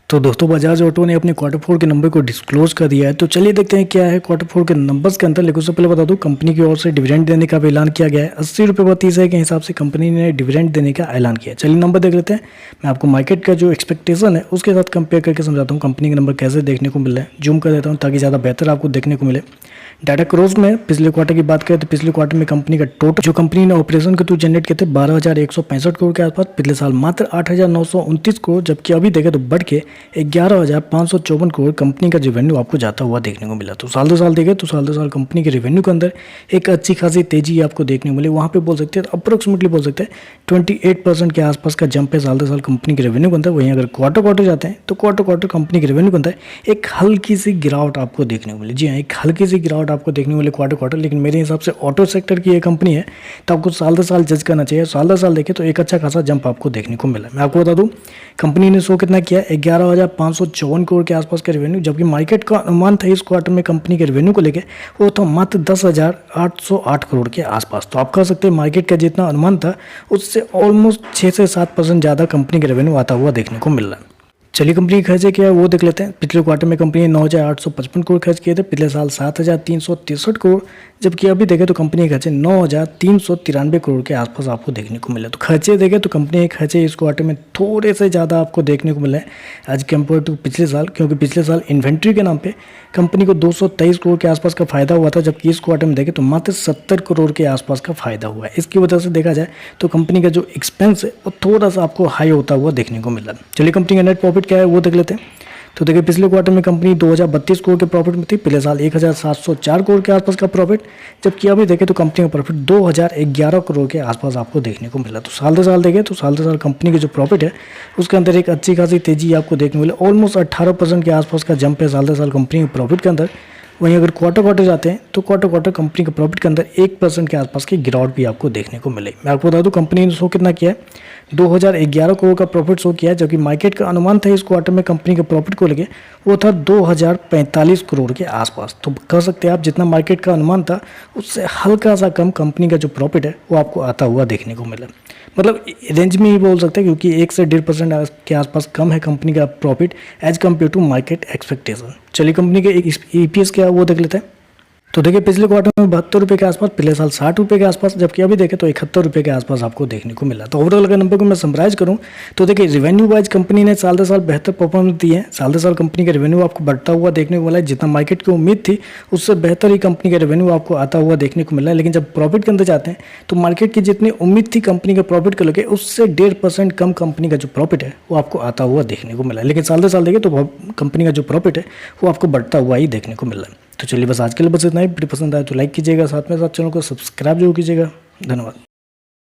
तो दोस्तों बजाज ऑटो ने अपने क्वार्टर फोर के नंबर को डिस्क्लोज कर दिया है। तो चलिए देखते हैं क्या है क्वार्टर फोर के नंबर्स के अंदर। लेकिन उससे पहले बता दूं, कंपनी की ओर से डिविडेंड देने का भी ऐलान किया गया है। 80 रुपये प्रति हिस्से के हिसाब से कंपनी ने डिविडेंड देने का ऐलान किया है। चलिए नंबर देख लेते हैं। मैं आपको मार्केट का जो एक्सपेक्टेशन है उसके साथ कंपेयर करके समझाता हूँ कंपनी के नंबर कैसे देखने को मिल रहे हैं। जूम कर देता हूँ ताकि ज़्यादा बेहतर आपको देखने को मिले। डाटा क्रोज में पिछले क्वार्टर की बात करें तो पिछले क्वार्टर में कंपनी का टोटल जो कंपनी ने ऑपरेशन के थ्रू जनरेट किए थे 12,165 करोड़ के आसपास। पिछले साल मात्र 8,929 करोड़, जबकि अभी देखें तो बढ़ के 11,554 करोड़ कंपनी का रेवेन्यू आपको जाता हुआ देखने को मिला। तो साल दो साल देखें तो साल दो साल कंपनी के रेवेन्यू के अंदर एक अच्छी खासी तेजी आपको देखने को मिली। वहाँ पे बोल सकते हैं अप्रोक्सीमेटली बोल सकते हैं 28% के आसपास का जंप है साल दो साल कंपनी के रेवेन्यू के अंदर। वहीं अगर क्वार्टर जाते हैं तो क्वार्टर कंपनी के रेवेन्यू के अंदर एक हल्की सी गिरावट आपको देखने को मिली। जी हाँ, एक हल्की सी गिरावट आपको देखने को मिले क्वार्टर। लेकिन मेरे हिसाब से ऑटो सेक्टर की ये कंपनी है तो आपको साल दर साल जज करना चाहिए। साल दर साल देखें तो एक अच्छा खासा जंप आपको देखने को मिला। मैं आपको बता दूं कंपनी ने शो कितना किया, 11,554 करोड़ के आसपास का रेवेन्यू, जबकि मार्केट का अनुमान था इस क्वार्टर में कंपनी के रेवेन्यू को लेकर वो था मात्र 10,808 करोड़ के आसपास। तो आप कह सकते हैं मार्केट का जितना अनुमान था उससे ऑलमोस्ट 6 से 7% ज़्यादा कंपनी का रेवेन्यू आता हुआ देखने को मिल रहा है। चलिए कंपनी खर्चे क्या है वो देख लेते हैं। पिछले क्वार्टर में कंपनी ने 9,855 करोड़ खर्च किए थे। पिछले साल 7,363 करोड़, जबकि अभी देखें तो कंपनी के खर्चे 9,393 करोड़ के आसपास आपको देखने को मिले। तो खर्चे देखें तो कंपनी के खर्चे इस क्वार्टर में थोड़े से ज़्यादा आपको देखने को मिले एज कम्पेयर टू पिछले साल, क्योंकि पिछले साल इन्वेंट्री के नाम पे कंपनी को 223 करोड़ के आसपास का फायदा हुआ था, जबकि इस क्वार्टर में देखें तो मात्र 70 करोड़ के आसपास का फायदा हुआ है। इसकी वजह से देखा जाए तो कंपनी का जो एक्सपेंस है वो थोड़ा सा आपको हाई होता हुआ देखने को मिल रहा है। चलिए कंपनी का नेट प्रॉफिट क्या है वो देख लेते हैं। तो देखिए पिछले क्वार्टर में कंपनी 2,032 करोड़ के प्रॉफिट में थी। पिछले साल 1,704 करोड़ के आसपास का प्रॉफिट, जबकि अभी देखें तो कंपनी का प्रॉफिट 2,011 करोड़ के आसपास आपको देखने को मिला। तो साल दर साल देखें तो साल दर साल कंपनी की जो प्रॉफिट है उसके अंदर एक अच्छी खासी तेजी आपको देखने को मिले। ऑलमोस्ट 18% के आसपास का जंप है साल दर साल कंपनी के प्रॉफिट के अंदर। वहीं अगर क्वार्टर जाते हैं तो क्वार्टर कंपनी के प्रॉफिट के अंदर 1% के आसपास की गिरावट भी आपको देखने को मिले। मैं आपको बता दूं कंपनी ने शो कितना किया है, 2,011 करोड़ का प्रॉफिट शो किया है, जबकि मार्केट का अनुमान था इस क्वार्टर में कंपनी के प्रॉफिट को लेके वो था 2,045 करोड़ के आसपास। तो कह सकते हैं आप जितना मार्केट का अनुमान था उससे हल्का सा कम कंपनी का जो प्रॉफिट है वो आपको आता हुआ देखने को मिला। मतलब रेंज में ही बोल सकते हैं, क्योंकि 1 से 1.5% के आसपास कम है कंपनी का profit as compare to market expectation. चलिए कंपनी के EPS क्या है वो देख लेते हैं। तो देखिए पिछले क्वार्टर में 72 रुपये के आसपास, पिछले साल 60 रुपये के आसपास, जबकि अभी देखें तो 71 रुपये के आसपास आपको देखने को मिला। तो ओवरऑल अगर नंबर को मैं समराइज करूं तो देखिए रेवेन्यू वाइज कंपनी ने साल दर साल बेहतर परफॉर्मेंस दी है। साल दर साल कंपनी का रेवेन्यू आपको बढ़ता हुआ देखने को मिला है। जितना मार्केट की उम्मीद थी उससे बेहतर ही कंपनी का रेवेन्यू आपको आता हुआ देखने को मिला है। लेकिन जब प्रॉफिट के अंदर जाते हैं तो मार्केट की जितनी उम्मीद थी कंपनी के प्रॉफिट को लेकर उससे 1.5% कम कंपनी का जो प्रॉफिट है वो आपको आता हुआ देखने को मिला है। लेकिन साल दर साल देखिए तो कंपनी का जो प्रॉफिट है वो आपको बढ़ता हुआ ही देखने को मिल रहा है। तो चलिए बस आज के लिए बस इतना ही। वीडियो पसंद आए तो लाइक कीजिएगा, साथ में साथ चैनल को सब्सक्राइब जरूर कीजिएगा। धन्यवाद।